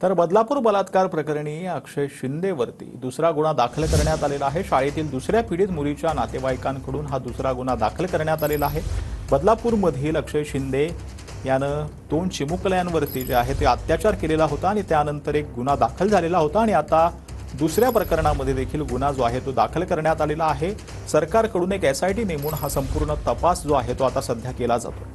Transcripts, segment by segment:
तर बदलापूर बलात्कार प्रकरणी अक्षय शिंदेवरती दुसरा गुन्हा दाखल करण्यात आलेला आहे। शाळेतील दुसऱ्या पीडित मुलीच्या नातेवाईकांकडून हा दुसरा गुन्हा दाखल करण्यात आलेला आहे। बदलापूरमधील अक्षय शिंदे यानं 2 चिमुकल्यांवरती जे आहे ते अत्याचार केलेला होता आणि त्यानंतर एक गुन्हा दाखल झालेला होता आणि आता दुसऱ्या प्रकरणामध्ये देखील गुन्हा जो आहे तो दाखल करण्यात आलेला आहे। सरकारकडून एक SIT नेमून हा संपूर्ण तपास जो आहे तो आता सध्या केला जातो।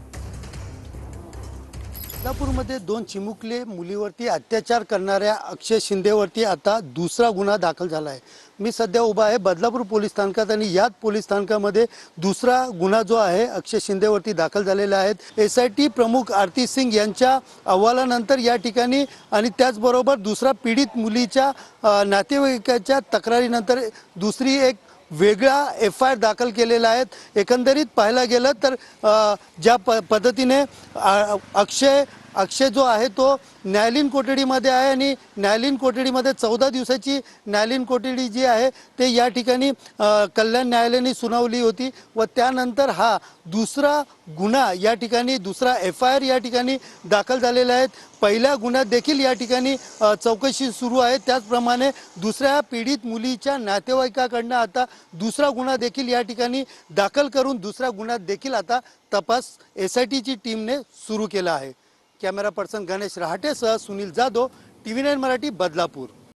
बदलापूरमध्ये 2 चिमुकले मुलीवरती अत्याचार करणाऱ्या अक्षय शिंदेवरती आता दुसरा गुन्हा दाखल झाला आहे। मी सध्या उभा आहे बदलापूर पोलीस स्थानकात आणि याच पोलीस स्थानकामध्ये दुसरा गुन्हा जो आहे अक्षय शिंदेवरती दाखल झालेला आहे। SIT प्रमुख आरती सिंग यांच्या अहवालानंतर या ठिकाणी आणि त्याचबरोबर दुसरा पीडित मुलीच्या नातेवाईकाच्या तक्रारीनंतर दुसरी एक वेगळा FIR दाखल केलेला आहे। एकंदरीत पाहायला गेलं तर ज्या पद्धतीने अक्षय जो आहे तो न्यायालयीन कोठडीमध्ये आहे आणि न्यायालयीन कोठडीमध्ये 14 दिवसाची न्यायालयीन कोठडी जी आहे ते या ठिकाणी कल्याण न्यायालयाने सुनावली होती व त्यानंतर हा दुसरा गुन्हा या ठिकाणी दुसरा FIR या ठिकाणी दाखल झालेला आहे। पहिल्या गुन्ह्यात देखील या ठिकाणी चौकशी सुरू आहे। त्याचप्रमाणे दुसऱ्या पीडित मुलीच्या नातेवाईकाकडनं आता दुसरा गुन्हा देखील या ठिकाणी दाखल करून दुसऱ्या गुन्ह्यात देखील आता तपास SITची टीमने सुरू केला आहे। कॅमेरा पर्सन गणेश रहाटेसह सुनील जाधव, TV9 मराठी, बदलापूर।